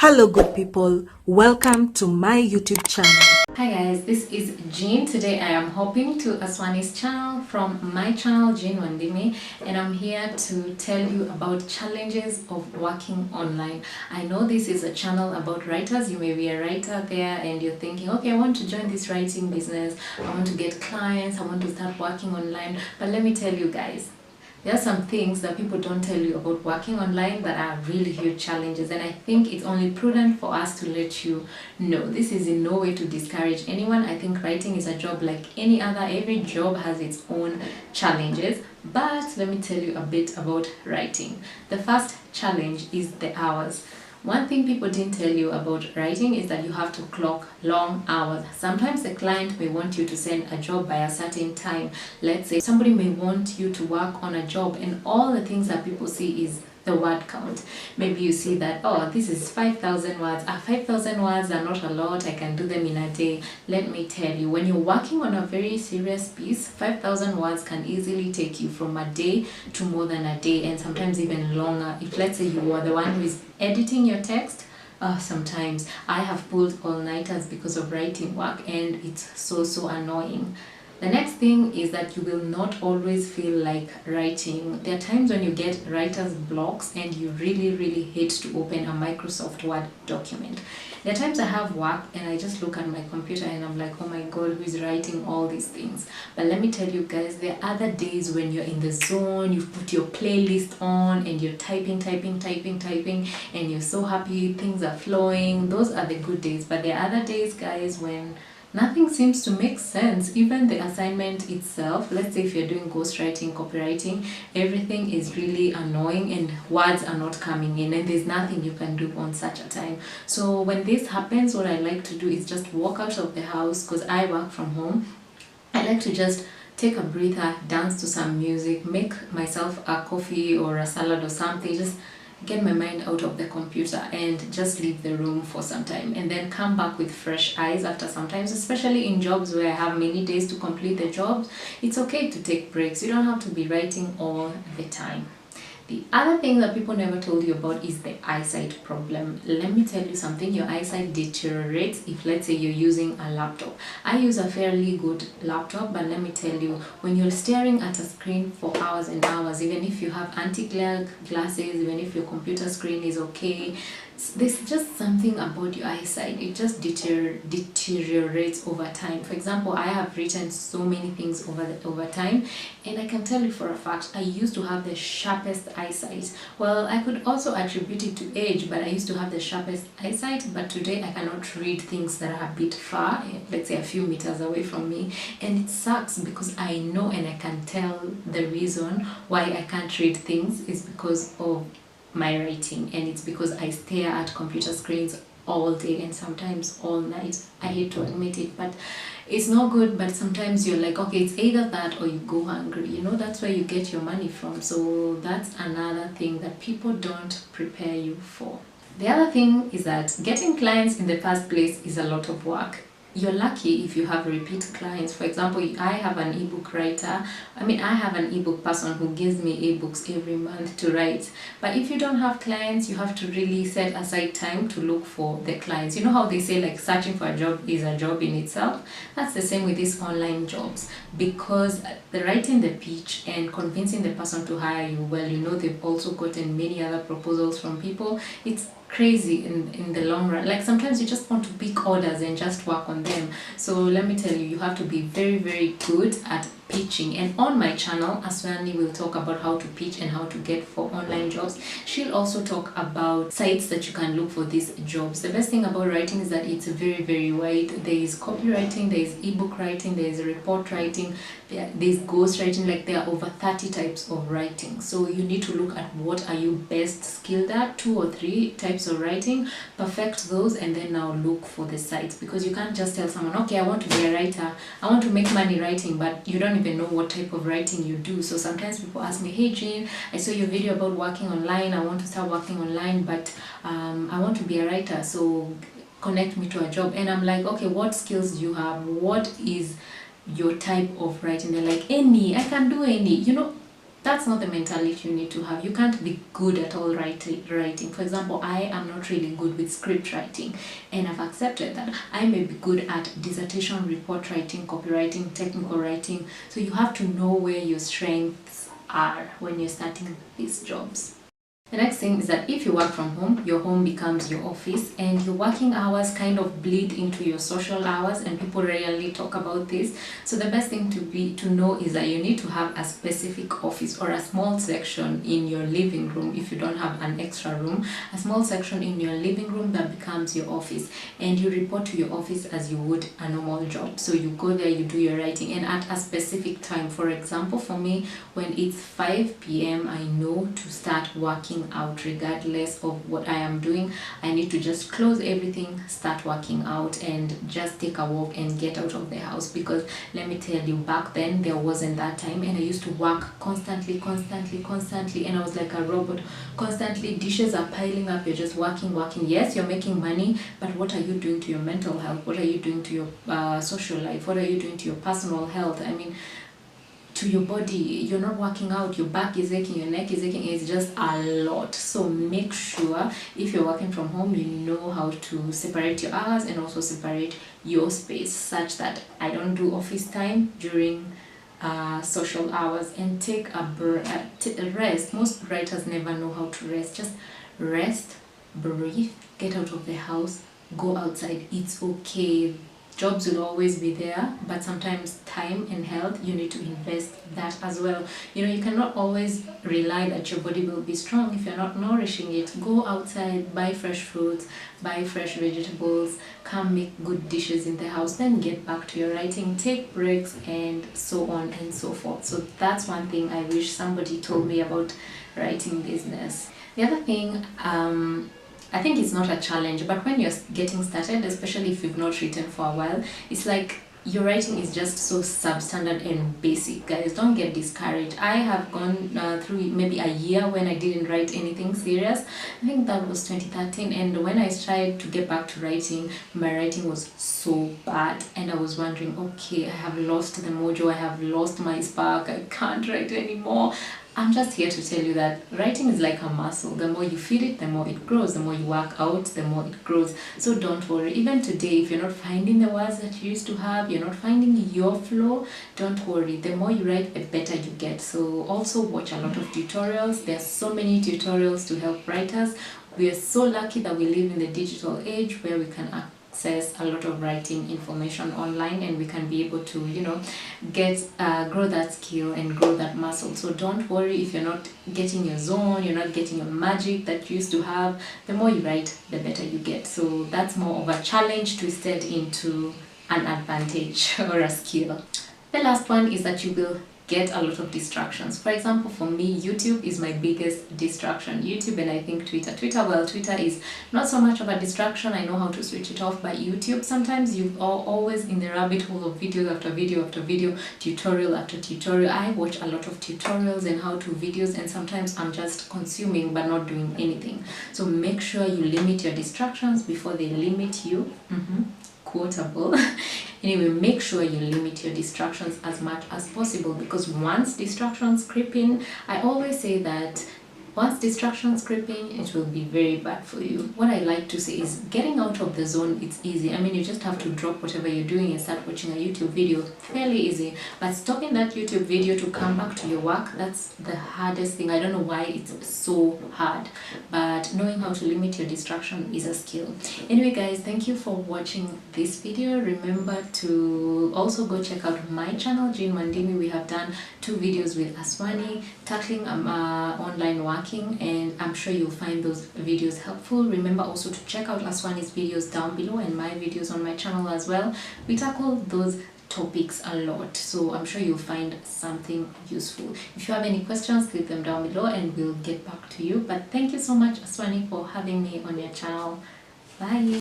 Hello good people, welcome to my YouTube channel. Hi guys, this is Jean. Today I am hopping to Aswani's channel from my channel Jean Wandimi, and I'm here to tell you about challenges of working online. I know this is a channel about writers. You may be a writer there and you're thinking, okay, I want to join this writing business, I want to get clients, I want to start working online. But let me tell you guys, there are some things that people don't tell you about working online that are really huge challenges, and I think it's only prudent for us to let you know. This is in no way to discourage anyone. I think writing is a job like any other. Every job has its own challenges, but let me tell you a bit about writing. The first challenge is the hours. One thing people didn't tell you about writing is that you have to clock long hours. Sometimes the client may want you to send a job by a certain time. Let's say somebody may want you to work on a job, and all the things that people see is the word count. Maybe you see that, oh, this is 5,000 words. 5,000 words are not a lot. I can do them in a day. Let me tell you, when you're working on a very serious piece, 5,000 words can easily take you from a day to more than a day, and sometimes even longer. If let's say you are the one who is editing your text, sometimes I have pulled all-nighters because of writing work, and it's so annoying. The next thing is that you will not always feel like writing. There are times when you get writer's blocks and you really hate to open a Microsoft Word document. There are times I have work and I just look at my computer and I'm like, oh my god, who is writing all these things? But let me tell you guys, there are other days when you're in the zone, you've put your playlist on and you're typing, and you're so happy, things are flowing. Those are the good days. But there are other days, guys, when nothing seems to make sense. Even the assignment itself, let's say if you're doing ghostwriting, copywriting, everything is really annoying and words are not coming in, and there's nothing you can do on such a time. So when this happens, what I like to do is just walk out of the house, because I work from home. I like to just take a breather, dance to some music, make myself a coffee or a salad or something, just get my mind out of the computer and just leave the room for some time, and then come back with fresh eyes after sometimes, especially in jobs where I have many days to complete the jobs. It's okay to take breaks. You don't have to be writing all the time. The other thing that people never told you about is the eyesight problem. Let me tell you something, your eyesight deteriorates if let's say you're using a laptop. I use a fairly good laptop, but let me tell you, when you're staring at a screen for hours and hours, even if you have anti-glare glasses, even if your computer screen is okay, there's just something about your eyesight. It just deteriorates over time. For example, I have written so many things over time, and I can tell you for a fact, I used to have the sharpest eyesight. Well, I could also attribute it to age, but I used to have the sharpest eyesight, but today I cannot read things that are a bit far, let's say a few meters away from me, and it sucks because I know and I can tell the reason why I can't read things is because of my writing, and it's because I stare at computer screens all day and sometimes all night. I hate to admit it, but it's not good. But sometimes you're like, okay, it's either that or you go hungry, you know, that's where you get your money from. So that's another thing that people don't prepare you for. The other thing is that getting clients in the first place is a lot of work. You're lucky if you have repeat clients. For example, I have an ebook writer. I have an ebook person who gives me ebooks every month to write. But if you don't have clients, you have to really set aside time to look for the clients. You know how they say like searching for a job is a job in itself? That's the same with these online jobs, because the writing the pitch and convincing the person to hire you, well, you know, they've also gotten many other proposals from people. It's crazy in the long run. Like sometimes you just want to pick orders and just work on them. So let me tell you, you have to be very good at pitching. And on my channel, Aswani will talk about how to pitch and how to get for online jobs. She'll also talk about sites that you can look for these jobs. The best thing about writing is that it's very wide. There is copywriting, there is ebook writing, there is report writing, there's ghost writing. Like there are over 30 types of writing. So you need to look at what are you best skilled at, 2 or 3 types of writing, perfect those, and then now look for the sites, because you can't just tell someone, okay, I want to be a writer, I want to make money writing, but you don't even know what type of writing you do. So sometimes people ask me, hey Jean, I saw your video about working online, I want to start working online, but I want to be a writer, so connect me to a job. And I'm like, okay, what skills do you have? What is your type of writing? They're like, any, I can do any, you know. That's not the mentality you need to have. You can't be good at all writing. For example, I am not really good with script writing, and I've accepted that. I may be good at dissertation report writing, copywriting, technical writing. So you have to know where your strengths are when you're starting these jobs. The next thing is that if you work from home, your home becomes your office, and your working hours kind of bleed into your social hours, and people rarely talk about this. So the best thing to know is that you need to have a specific office or a small section in your living room. If you don't have an extra room, a small section in your living room that becomes your office, and you report to your office as you would a normal job. So you go there, you do your writing, and at a specific time. For example, for me, when it's 5 p.m, I know to start working out. Regardless of what I am doing, I need to just close everything, start working out, and just take a walk and get out of the house. Because let me tell you, back then there wasn't that time, and I used to work constantly, and I was like a robot. Constantly dishes are piling up, you're just working. Yes, you're making money, but what are you doing to your mental health? What are you doing to your social life? What are you doing to your personal health? I mean, to your body. You're not working out, your back is aching, your neck is aching. It's just a lot. So make sure if you're working from home, you know how to separate your hours and also separate your space, such that I don't do office time during social hours. And take a rest. Most writers never know how to rest. Just rest, breathe, get out of the house, go outside. It's okay. Jobs will always be there, but sometimes time and health, you need to invest that as well. You know, you cannot always rely that your body will be strong if you're not nourishing it. Go outside, buy fresh fruits, buy fresh vegetables, come make good dishes in the house, then get back to your writing, take breaks, and so on and so forth. So that's one thing I wish somebody told me about writing business. The other thing, I think it's not a challenge, but when you're getting started, especially if you've not written for a while, it's like your writing is just so substandard and basic. Guys, don't get discouraged. I have gone through maybe a year when I didn't write anything serious. I think that was 2013, and when I tried to get back to writing, my writing was so bad, and I was wondering, okay, I have lost the mojo, I have lost my spark, I can't write anymore. I'm just here to tell you that writing is like a muscle. The more you feed it, the more it grows. The more you work out, the more it grows. So don't worry. Even today, if you're not finding the words that you used to have, you're not finding your flow, don't worry. The more you write, the better you get. So also watch a lot of tutorials. There are so many tutorials to help writers. We are so lucky that we live in the digital age where we can access a lot of writing information online, and we can be able to, you know, grow that skill and grow that muscle. So don't worry if you're not getting your zone, you're not getting your magic that you used to have. The more you write, the better you get. So that's more of a challenge twisted into an advantage or a skill. The last one is that you will get a lot of distractions. For example, for me, YouTube is my biggest distraction. YouTube, and I think Twitter. Twitter is not so much of a distraction. I know how to switch it off, but YouTube, sometimes you are always in the rabbit hole of video after video after video, tutorial after tutorial. I watch a lot of tutorials and how-to videos, and sometimes I'm just consuming but not doing anything. So make sure you limit your distractions before they limit you. Quotable. Anyway, make sure you limit your distractions as much as possible, because once distractions creep in, I always say that once distractions creep in, it will be very bad for you. What I like to say is getting out of the zone, it's easy. I mean, you just have to drop whatever you're doing and start watching a YouTube video. Fairly easy. But stopping that YouTube video to come back to your work, that's the hardest thing. I don't know why it's so hard. But knowing how to limit your distraction is a skill. Anyway, guys, thank you for watching this video. Remember to also go check out my channel, Jean Wandimi. We have done 2 videos with Aswani tackling online working, and I'm sure you'll find those videos helpful. Remember also to check out Aswani's videos down below and my videos on my channel as well. We tackle those topics a lot, so I'm sure you'll find something useful. If you have any questions, leave them down below and we'll get back to you. But thank you so much, Aswani, for having me on your channel. Bye.